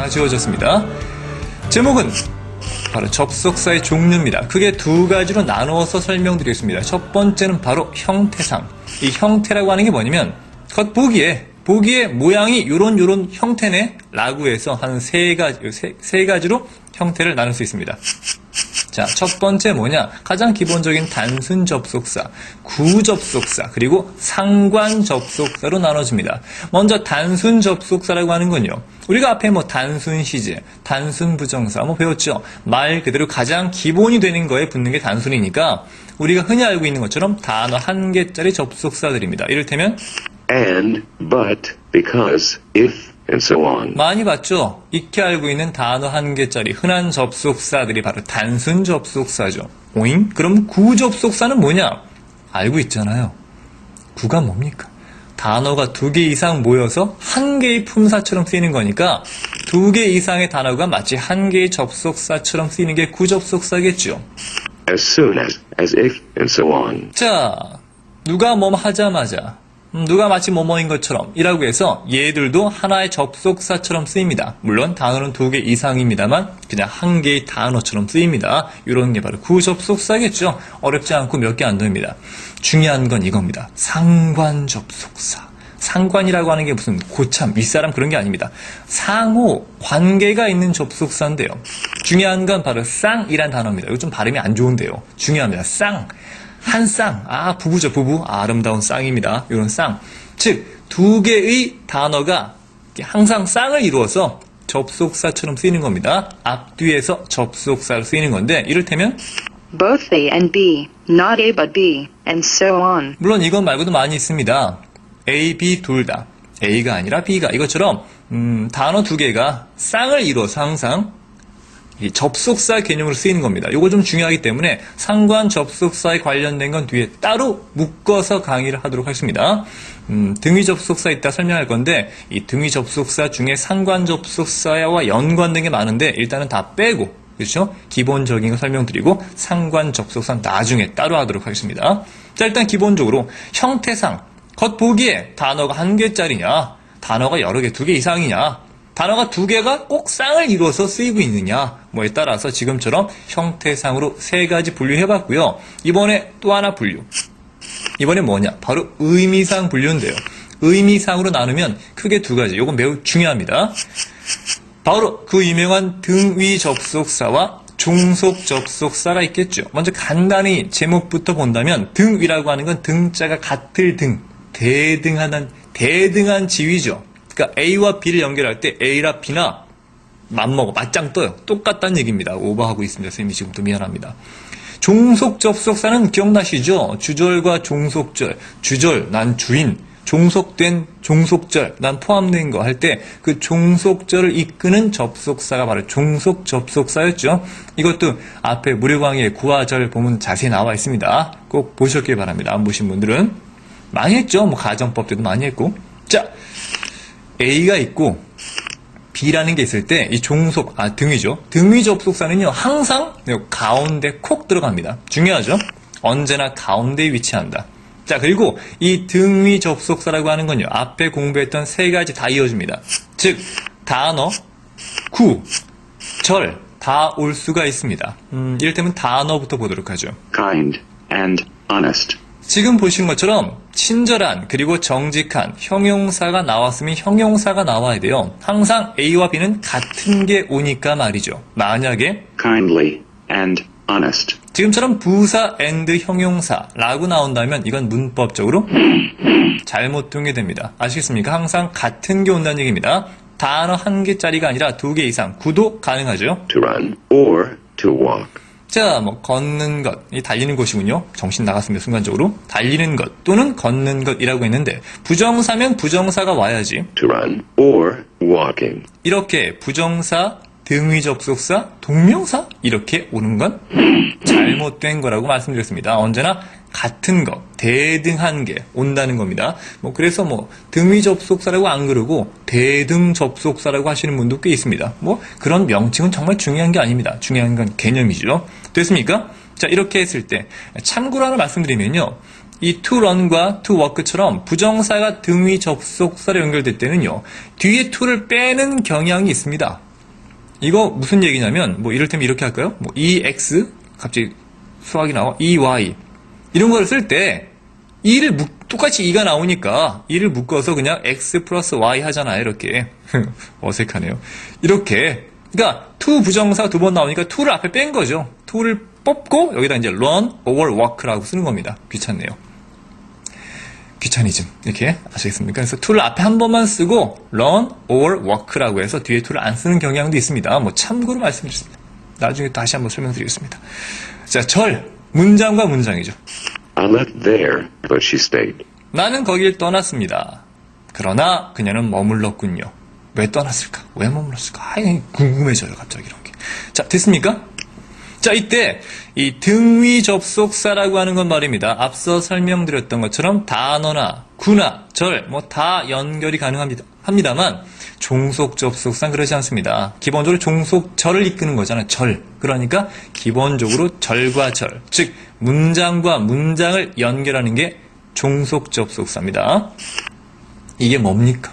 하나 지워졌습니다. 제목은 바로 접속사의 종류입니다. 크게 두 가지로 나누어서 설명드리겠습니다. 첫 번째는 바로 형태상. 이 형태라고 하는 게 뭐냐면 겉보기에 모양이 요런 형태네 라고 해서 한 세 가지로 형태를 나눌 수 있습니다. 자, 첫 번째 뭐냐? 가장 기본적인 단순 접속사, 구접속사, 그리고 상관 접속사로 나눠집니다. 먼저 단순 접속사라고 하는 건요. 우리가 앞에 단순 시제, 단순 부정사 배웠죠? 말 그대로 가장 기본이 되는 거에 붙는 게 단순이니까 우리가 흔히 알고 있는 것처럼 단어 한 개짜리 접속사들입니다. 이를테면 and, but, because, if, and so on. 많이 봤죠? 익히 알고 있는 단어 한 개짜리 흔한 접속사들이 바로 단순 접속사죠. 오잉? 그럼 구접속사는 뭐냐? 알고 있잖아요. 구가 뭡니까? 단어가 두 개 이상 모여서 한 개의 품사처럼 쓰이는 거니까 두 개 이상의 단어가 마치 한 개의 접속사처럼 쓰이는 게 구접속사겠죠. As soon as if, and so on. 자, 누가 하자마자 누가 마치 뭐뭐인 것처럼 이라고 해서 얘들도 하나의 접속사처럼 쓰입니다. 물론 단어는 두 개 이상입니다만 그냥 한 개의 단어처럼 쓰입니다. 이런 게 바로 구접속사겠죠. 어렵지 않고 몇 개 안 됩니다. 중요한 건 이겁니다. 상관 접속사. 상관이라고 하는 게 무슨 고참, 윗사람 그런 게 아닙니다. 상호, 관계가 있는 접속사인데요. 중요한 건 바로 쌍이란 단어입니다. 이거 좀 발음이 안 좋은데요. 중요합니다. 쌍. 한 쌍, 부부죠, 부부. 아름다운 쌍입니다. 이런 쌍. 즉, 두 개의 단어가 항상 쌍을 이루어서 접속사처럼 쓰이는 겁니다. 앞뒤에서 접속사로 쓰이는 건데, 이를테면, both A and B, not A but B, and so on. 물론 이것 말고도 많이 있습니다. A, B 둘 다. A가 아니라 B가. 이것처럼, 단어 두 개가 쌍을 이루어서 항상 이 접속사 개념으로 쓰이는 겁니다. 이거 좀 중요하기 때문에 상관 접속사에 관련된 건 뒤에 따로 묶어서 강의를 하도록 하겠습니다. 등위 접속사 이따 설명할 건데 이 등위 접속사 중에 상관 접속사와 연관된 게 많은데 일단은 다 빼고 그렇죠? 기본적인 거 설명드리고 상관 접속사는 나중에 따로 하도록 하겠습니다. 자, 일단 기본적으로 형태상 겉보기에 단어가 한 개짜리냐 단어가 여러 개 두 개 이상이냐 단어가 두 개가 꼭 쌍을 이루어서 쓰이고 있느냐 뭐에 따라서 지금처럼 형태상으로 세 가지 분류해봤고요. 이번에 또 하나 분류. 이번에 뭐냐? 바로 의미상 분류인데요. 의미상으로 나누면 크게 두 가지. 이건 매우 중요합니다. 바로 그 유명한 등위 접속사와 종속 접속사가 있겠죠. 먼저 간단히 제목부터 본다면 등위라고 하는 건 등자가 같을 등, 대등한 지위죠. 그러니까 A와 B를 연결할 때 A나 B나 맞짱 떠요. 똑같다는 얘기입니다. 오버하고 있습니다. 선생님이 지금 또 미안합니다. 종속 접속사는 기억나시죠? 주절과 종속절, 주절 난 주인, 종속된 종속절 난 포함된 거 할 때 그 종속절을 이끄는 접속사가 바로 종속 접속사였죠. 이것도 앞에 무료강의의 구화절 보면 자세히 나와 있습니다. 꼭 보셨길 바랍니다. 안 보신 분들은 많이 했죠. 가정법 때도 많이 했고. 자, A가 있고 B라는 게 있을 때 이 종속, 등위죠. 등위 접속사는요 항상 가운데 콕 들어갑니다. 중요하죠. 언제나 가운데에 위치한다. 자, 그리고 이 등위 접속사라고 하는 건요 앞에 공부했던 세 가지 다 이어집니다. 즉 단어, 구, 절 다 올 수가 있습니다. 이를테면 단어부터 보도록 하죠. Kind and honest. 지금 보신 것처럼 친절한 그리고 정직한 형용사가 나왔으면 형용사가 나와야 돼요. 항상 A와 B는 같은 게 오니까 말이죠. 만약에 Kindly and honest. 지금처럼 부사 and 형용사라고 나온다면 이건 문법적으로 잘못 등회됩니다. 아시겠습니까? 항상 같은 게 온다는 얘기입니다. 단어 한 개짜리가 아니라 두 개 이상 구도 가능하죠. To run or to walk. 자, 걷는 것, 이 달리는 것이군요. 정신 나갔습니다, 순간적으로. 달리는 것 또는 걷는 것이라고 했는데 부정사면 부정사가 와야지. To run or walking. 이렇게 부정사, 등위 접속사, 동명사 이렇게 오는 건 잘못된 거라고 말씀드렸습니다. 언제나 같은 것, 대등한 게 온다는 겁니다. 그래서 등위 접속사라고 안 그러고 대등 접속사라고 하시는 분도 꽤 있습니다. 그런 명칭은 정말 중요한 게 아닙니다. 중요한 건 개념이죠. 됐습니까? 자, 이렇게 했을 때 참고로 하나 말씀드리면요. 이 to run과 to walk처럼 부정사가 등위 접속사로 연결될 때는요. 뒤에 to를 빼는 경향이 있습니다. 이거 무슨 얘기냐면, 뭐, 이를테면 이렇게 할까요? 뭐, EX, 갑자기 수학이 나와, EY. 이런 걸 쓸 때, 똑같이 2가 나오니까, 2를 묶어서 그냥 X 플러스 Y 하잖아요, 이렇게. 어색하네요. 이렇게. 그러니까, to 부정사 2번 나오니까 2를 앞에 뺀 거죠. 2를 뽑고, 여기다 이제 run over walk라고 쓰는 겁니다. 귀찮네요. 귀차니즘. 이렇게 아시겠습니까? 그래서 to를 앞에 한 번만 쓰고 run or walk라고 해서 뒤에 to를 안 쓰는 경향도 있습니다. 뭐 참고로 말씀드렸습니다. 나중에 다시 한번 설명드리겠습니다. 자, 문장과 문장이죠. I left there, but she stayed. 나는 거길 떠났습니다. 그러나 그녀는 머물렀군요. 왜 떠났을까? 왜 머물렀을까? 궁금해져요, 갑자기 이런 게. 자, 됐습니까? 자, 이때 이 등위 접속사라고 하는 건 말입니다. 앞서 설명드렸던 것처럼 단어나 구나 절 뭐 다 연결이 가능합니다만 종속 접속사는 그러지 않습니다. 기본적으로 종속절을 이끄는 거잖아요. 절. 그러니까 기본적으로 절과 절, 즉 문장과 문장을 연결하는 게 종속 접속사입니다. 이게 뭡니까?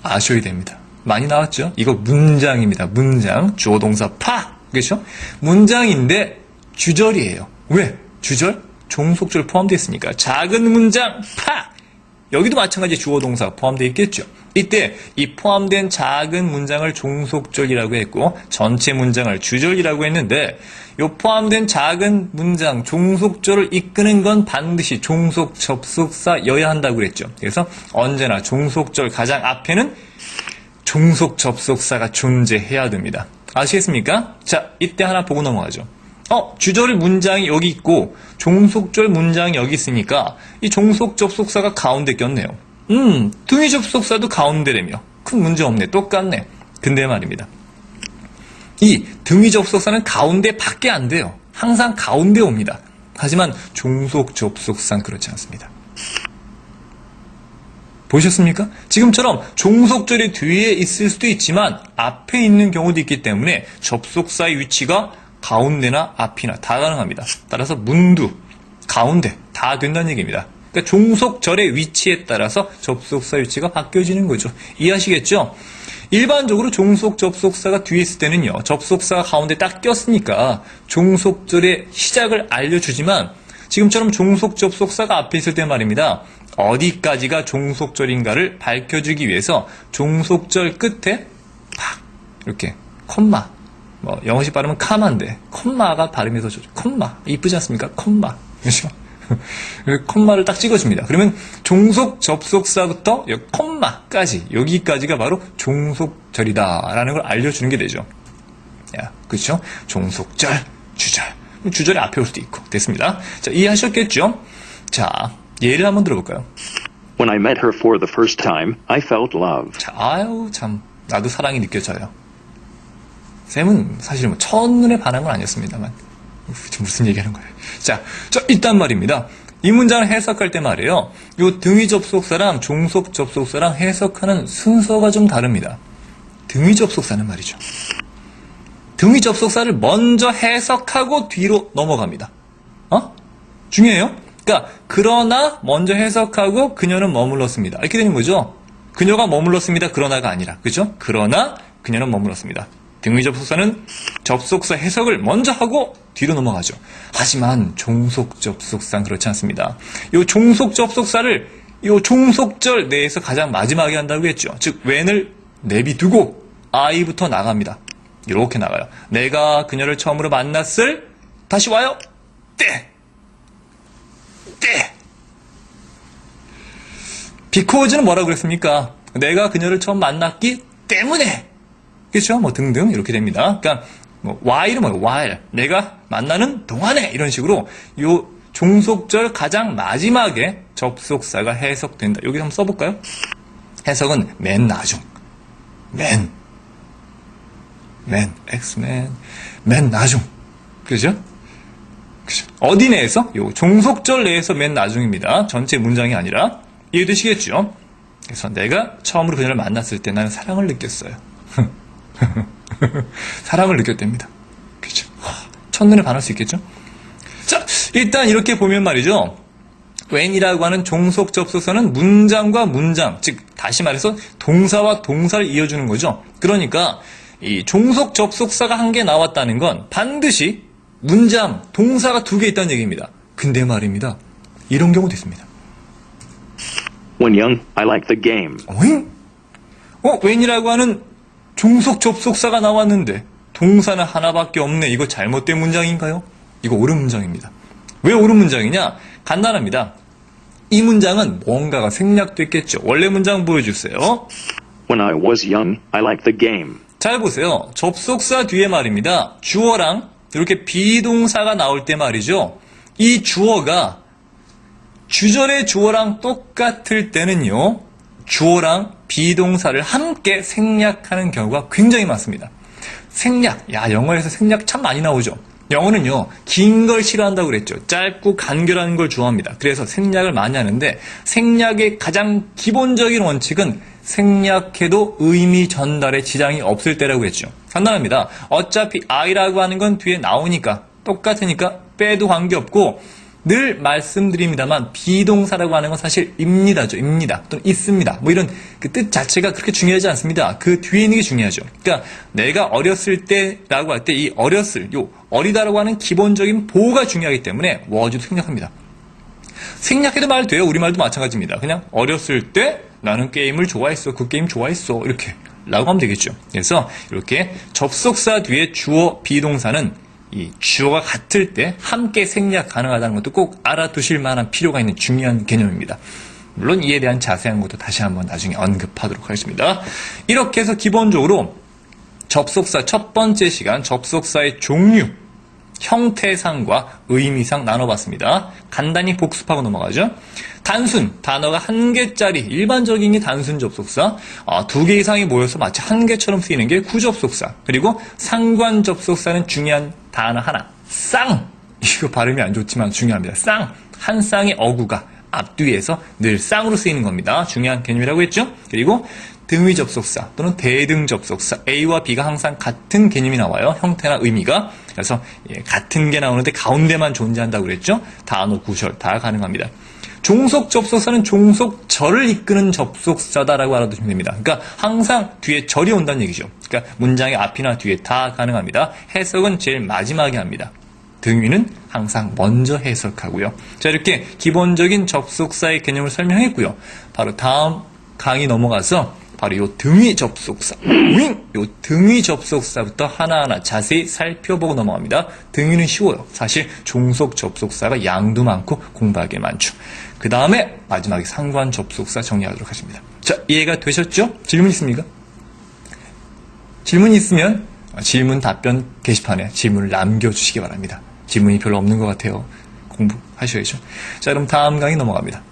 아셔야 됩니다. 많이 나왔죠? 이거 문장입니다. 문장. 주어 동사 파. 그렇죠? 문장인데 주절이에요. 왜? 주절? 종속절 포함되어 있으니까. 작은 문장 파! 여기도 마찬가지 주어 동사 포함되어 있겠죠. 이때 이 포함된 작은 문장을 종속절이라고 했고 전체 문장을 주절이라고 했는데 이 포함된 작은 문장 종속절을 이끄는 건 반드시 종속 접속사여야 한다고 그랬죠. 그래서 언제나 종속절 가장 앞에는 종속 접속사가 존재해야 됩니다. 아시겠습니까? 자, 이때 하나 보고 넘어가죠. 주절 문장이 여기 있고 종속절 문장이 여기 있으니까 이 종속 접속사가 가운데 꼈네요. 등위 접속사도 가운데라며. 큰 문제 없네. 똑같네. 근데 말입니다. 이 등위 접속사는 가운데 밖에 안 돼요. 항상 가운데 옵니다. 하지만 종속 접속사는 그렇지 않습니다. 보셨습니까? 지금처럼 종속절이 뒤에 있을 수도 있지만 앞에 있는 경우도 있기 때문에 접속사의 위치가 가운데나 앞이나 다 가능합니다. 따라서 문두, 가운데 다 된다는 얘기입니다. 그러니까 종속절의 위치에 따라서 접속사 위치가 바뀌어지는 거죠. 이해하시겠죠? 일반적으로 종속 접속사가 뒤에 있을 때는요. 접속사가 가운데 딱 꼈으니까 종속절의 시작을 알려주지만 지금처럼 종속 접속사가 앞에 있을 때 말입니다. 어디까지가 종속절인가를 밝혀주기 위해서 종속절 끝에 팍 이렇게 콤마 뭐 영어식 발음은 카마인데 콤마가 발음이 더 좋죠. 콤마 이쁘지 않습니까? 콤마 그렇죠? 콤마를 딱 찍어줍니다. 그러면 종속 접속사부터 콤마까지 여기까지가 바로 종속절이다라는 걸 알려주는 게 되죠. 그렇죠? 종속절, 주절이 앞에 올 수도 있고 됐습니다. 자, 이해하셨겠죠? 자, 예를 한번 들어볼까요? When I met her for the first time, I felt love. 자, 참 나도 사랑이 느껴져요. 쌤은 사실 뭐 첫눈에 반한 건 아니었습니다만 지금 무슨 얘기하는 거예요? 자, 일단 말입니다. 이 문장을 해석할 때 말이에요. 요 등위 접속사랑 종속 접속사랑 해석하는 순서가 좀 다릅니다. 등위 접속사는 말이죠. 등위 접속사를 먼저 해석하고 뒤로 넘어갑니다. 중요해요. 그러니까 그러나 먼저 해석하고 그녀는 머물렀습니다. 이렇게 되는 거죠. 그녀가 머물렀습니다. 그러나가 아니라. 그죠? 그러나 그녀는 머물렀습니다. 등위 접속사는 접속사 해석을 먼저 하고 뒤로 넘어가죠. 하지만 종속 접속사는 그렇지 않습니다. 이 종속 접속사를 이 종속절 내에서 가장 마지막에 한다고 했죠. 즉 when을 내비두고 I부터 나갑니다. 이렇게 나가요. 내가 그녀를 처음으로 만났을 다시 와요. 때 because는 뭐라고 그랬습니까? 내가 그녀를 처음 만났기 때문에 그렇죠? 뭐 등등 이렇게 됩니다. 그러니까 뭐 while은 뭐예요? while 내가 만나는 동안에 이런 식으로 요 종속절 가장 마지막에 접속사가 해석된다. 여기 한번 써볼까요? 해석은 맨 나중 맨 X맨 맨 나중 그죠? 어디 내에서? 요 종속절 내에서 맨 나중입니다. 전체 문장이 아니라 이해되시겠죠? 그래서 내가 처음으로 그녀를 만났을 때 나는 사랑을 느꼈어요. 사랑을 느꼈답니다. 그렇죠? 첫눈에 반할 수 있겠죠? 자, 일단 이렇게 보면 말이죠. when이라고 하는 종속 접속사는 문장과 문장, 즉 다시 말해서 동사와 동사를 이어주는 거죠. 그러니까 이 종속 접속사가 한 개 나왔다는 건 반드시 문장, 동사가 2개 있다는 얘기입니다. 근데 말입니다. 이런 경우도 있습니다. When young, I liked the game. 어잉? when이라고 하는 종속 접속사가 나왔는데 동사는 하나밖에 없네. 이거 잘못된 문장인가요? 이거 옳은 문장입니다. 왜 옳은 문장이냐? 간단합니다. 이 문장은 뭔가가 생략됐겠죠. 원래 문장 보여주세요. When I was young, I liked the game. 잘 보세요. 접속사 뒤에 말입니다. 주어랑 이렇게 비동사가 나올 때 말이죠. 이 주어가 주절의 주어랑 똑같을 때는요. 주어랑 비동사를 함께 생략하는 경우가 굉장히 많습니다. 생략. 야, 영어에서 생략 참 많이 나오죠. 영어는요, 긴 걸 싫어한다고 그랬죠. 짧고 간결한 걸 좋아합니다. 그래서 생략을 많이 하는데, 생략의 가장 기본적인 원칙은 생략해도 의미 전달에 지장이 없을 때라고 했죠. 간단합니다. 어차피 I라고 하는 건 뒤에 나오니까, 똑같으니까 빼도 관계없고, 늘 말씀드립니다만 비동사라고 하는 건 사실 입니다죠. 입니다. 또는 있습니다. 뭐 이런 그 뜻 자체가 그렇게 중요하지 않습니다. 그 뒤에 있는 게 중요하죠. 그러니까 내가 어렸을 때라고 할 때 이 어렸을, 요 어리다라고 하는 기본적인 보호가 중요하기 때문에 워즈도 생략합니다. 생략해도 말 돼요. 우리말도 마찬가지입니다. 그냥 어렸을 때 나는 게임을 좋아했어. 그 게임 좋아했어. 이렇게 라고 하면 되겠죠. 그래서 이렇게 접속사 뒤에 주어 비동사는 이 주어가 같을 때 함께 생략 가능하다는 것도 꼭 알아두실 만한 필요가 있는 중요한 개념입니다. 물론 이에 대한 자세한 것도 다시 한번 나중에 언급하도록 하겠습니다. 이렇게 해서 기본적으로 접속사 첫 번째 시간 접속사의 종류, 형태상과 의미상 나눠봤습니다. 간단히 복습하고 넘어가죠. 단순, 단어가 1개짜리 일반적인 게 단순 접속사, 2개 이상이 모여서 마치 1개처럼 쓰이는 게 구접속사, 그리고 상관 접속사는 중요한 단어 하나, 쌍! 이거 발음이 안 좋지만 중요합니다. 쌍! 한 쌍의 어구가 앞뒤에서 늘 쌍으로 쓰이는 겁니다. 중요한 개념이라고 했죠. 그리고 등위 접속사 또는 대등 접속사, A와 B가 항상 같은 개념이 나와요. 형태나 의미가. 그래서 같은 게 나오는데 가운데만 존재한다고 그랬죠. 단어, 구절 다 가능합니다. 종속 접속사는 종속절을 이끄는 접속사다라고 알아두시면 됩니다. 그러니까 항상 뒤에 절이 온다는 얘기죠. 그러니까 문장의 앞이나 뒤에 다 가능합니다. 해석은 제일 마지막에 합니다. 등위는 항상 먼저 해석하고요. 자, 이렇게 기본적인 접속사의 개념을 설명했고요. 바로 다음 강의 넘어가서 바로 요 등위 접속사, 요 등위 접속사부터 하나하나 자세히 살펴보고 넘어갑니다. 등위는 쉬워요. 사실 종속 접속사가 양도 많고 공부하기 많죠. 그 다음에 마지막에 상관 접속사 정리하도록 하십니다. 자, 이해가 되셨죠? 질문 있습니까? 질문 있으면 질문 답변 게시판에 질문을 남겨주시기 바랍니다. 질문이 별로 없는 것 같아요. 공부하셔야죠. 자, 그럼 다음 강의 넘어갑니다.